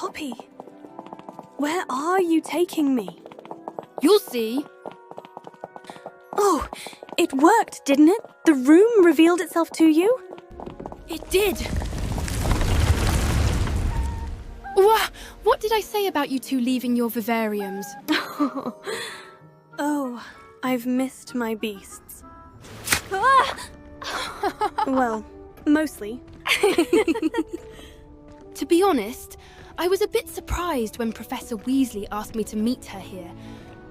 Poppy, where are you taking me? You'll see. Oh, it worked, didn't it? The room revealed itself to you? It did. What did I say about you two leaving your vivariums? Oh, I've missed my beasts. Well, mostly. To be honest, I was a bit surprised when Professor Weasley asked me to meet her here.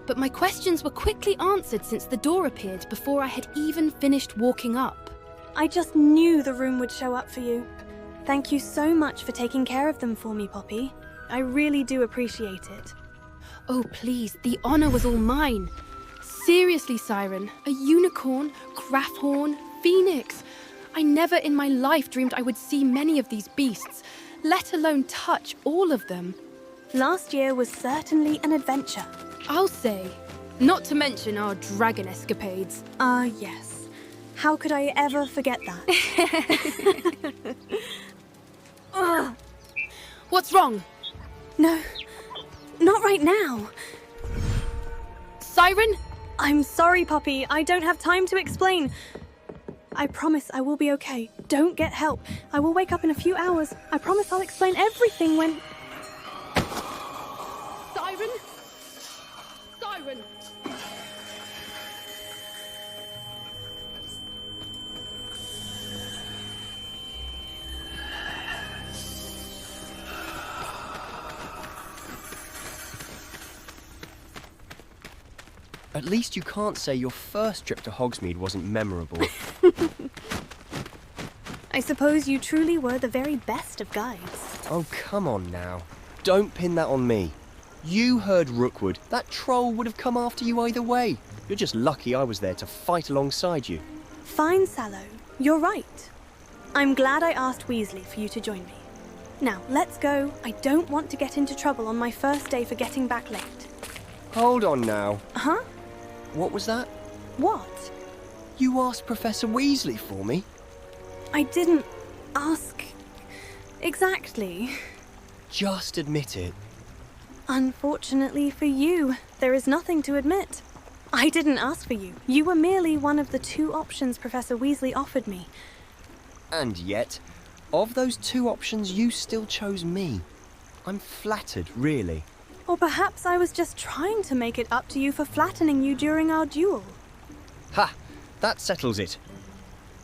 But my questions were quickly answered since the door appeared before I had even finished walking up. I just knew the room would show up for you. Thank you so much for taking care of them for me, Poppy. I really do appreciate it. Oh, please, the honor was all mine. Seriously, Siren, a unicorn, Grafhorn, Phoenix. I never in my life dreamed I would see many of these beasts, let alone touch all of them. Last year was certainly an adventure. I'll say. Not to mention our dragon escapades. Ah, yes. How could I ever forget that? Ugh. What's wrong? No, not right now. Siren? I'm sorry, Poppy. I don't have time to explain. I promise I will be okay. Don't get help. I will wake up in a few hours. I promise I'll explain everything when... Siren? Siren! At least you can't say your first trip to Hogsmeade wasn't memorable. I suppose you truly were the very best of guides. Oh, come on now. Don't pin that on me. You heard Rookwood. That troll would have come after you either way. You're just lucky I was there to fight alongside you. Fine, Sallow. You're right. I'm glad I asked Weasley for you to join me. Now, let's go. I don't want to get into trouble on my first day for getting back late. Hold on now. Huh? What was that? What? You asked Professor Weasley for me? I didn't ask... exactly. Just admit it. Unfortunately for you, there is nothing to admit. I didn't ask for you. You were merely one of the two options Professor Weasley offered me. And yet, of those two options, you still chose me. I'm flattered, really. Or perhaps I was just trying to make it up to you for flattening you during our duel. Ha! That settles it.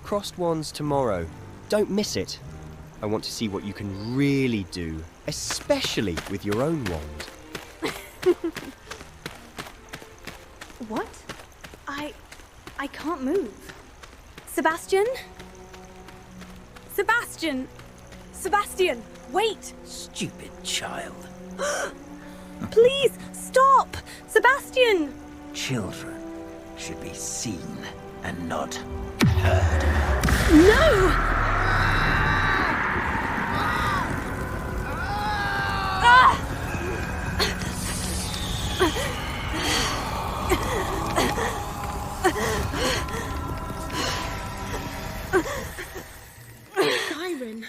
Crossed wands tomorrow. Don't miss it. I want to see what you can really do, especially with your own wand. What? I can't move. Sebastian? Sebastian! Sebastian, wait! Stupid child. Please, stop! Sebastian! Children should be seen and not heard. No! Ah! Siren.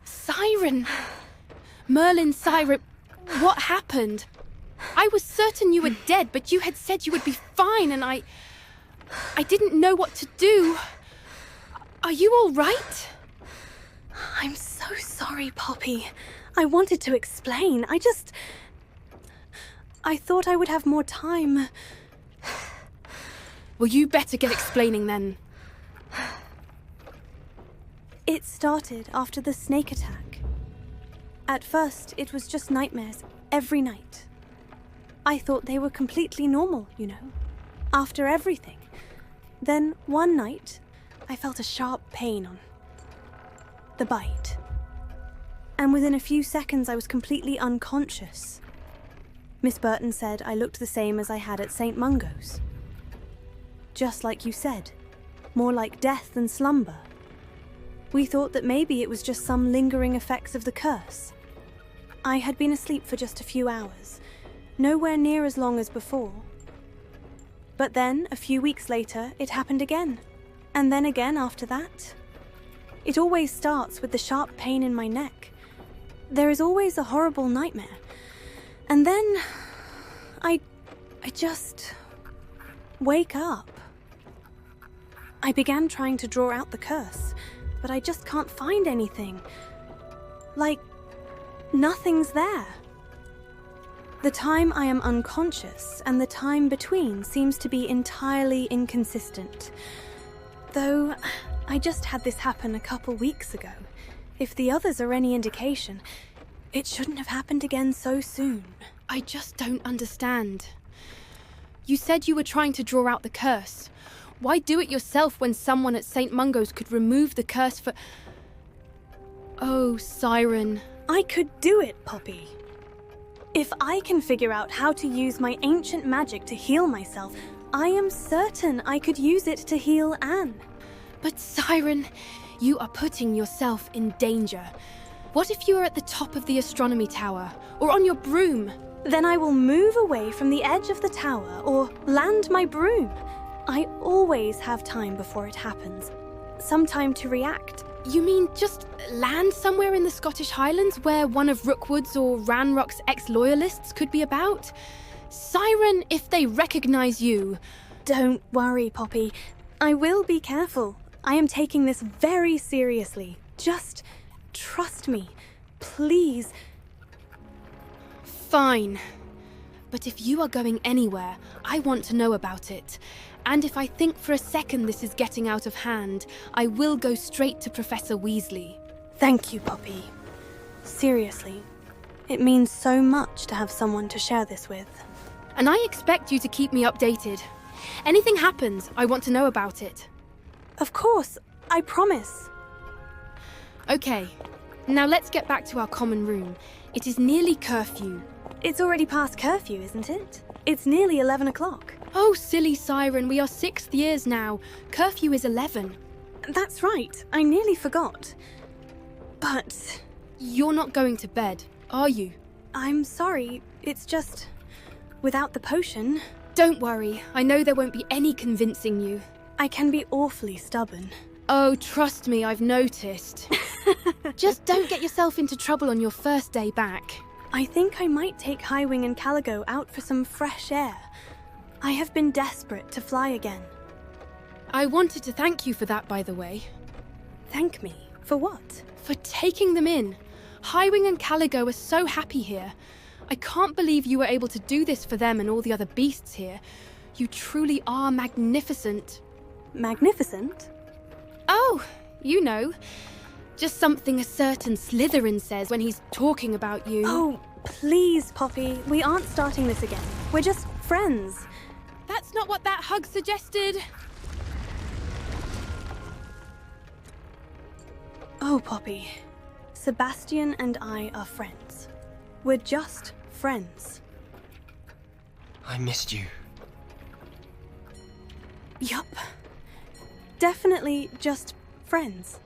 Siren! Merlin, Siren, what happened? I was certain you were dead, but you had said you would be fine, and I didn't know what to do. Are you all right? I'm so sorry, Poppy. I wanted to explain. I thought I would have more time. Well, you better get explaining then. It started after the snake attack. At first, it was just nightmares every night. I thought they were completely normal, you know, after everything. Then one night, I felt a sharp pain on the bite. And within a few seconds, I was completely unconscious. Miss Burton said I looked the same as I had at St. Mungo's. Just like you said, more like death than slumber. We thought that maybe it was just some lingering effects of the curse. I had been asleep for just a few hours, nowhere near as long as before. But then, a few weeks later, it happened again. And then again after that. It always starts with the sharp pain in my neck. There is always a horrible nightmare. And then I just wake up. I began trying to draw out the curse, but I just can't find anything. Like, nothing's there. The time I am unconscious and the time between seems to be entirely inconsistent. Though, I just had this happen a couple weeks ago. If the others are any indication, it shouldn't have happened again so soon. I just don't understand. You said you were trying to draw out the curse. Why do it yourself when someone at St. Mungo's could remove the curse for... Oh, Siren. I could do it, Poppy. If I can figure out how to use my ancient magic to heal myself, I am certain I could use it to heal Anne. But Siren, you are putting yourself in danger. What if you are at the top of the astronomy tower, or on your broom? Then I will move away from the edge of the tower, or land my broom. I always have time before it happens. Some time to react. You mean just land somewhere in the Scottish Highlands where one of Rookwood's or Ranrock's ex-loyalists could be about? Siren, if they recognize you... Don't worry, Poppy. I will be careful. I am taking this very seriously. Just trust me. Please. Fine. But if you are going anywhere, I want to know about it. And if I think for a second this is getting out of hand, I will go straight to Professor Weasley. Thank you, Poppy. Seriously. It means so much to have someone to share this with. And I expect you to keep me updated. Anything happens, I want to know about it. Of course, I promise. Okay, now let's get back to our common room. It is nearly curfew. It's already past curfew, isn't it? It's nearly 11 o'clock. Oh, silly Siren, we are 6th years now. Curfew is 11. That's right, I nearly forgot. But... You're not going to bed, are you? I'm sorry, it's just... without the potion... Don't worry, I know there won't be any convincing you. I can be awfully stubborn. Oh, trust me, I've noticed. Just don't get yourself into trouble on your first day back. I think I might take Highwing and 𝑐𝒔𝒔 out for some fresh air. I have been desperate to fly again. I wanted to thank you for that, by the way. Thank me? For what? For taking them in. Highwing and 𝑐𝒔𝒔 are so happy here. I can't believe you were able to do this for them and all the other beasts here. You truly are magnificent. Magnificent? Oh, you know. Just something a certain Slytherin says when he's talking about you. Oh, please, Poppy. We aren't starting this again. We're just friends. That's not what that hug suggested. Oh, Poppy. Sebastian and I are friends. We're just friends. I missed you. Yup. Definitely just friends.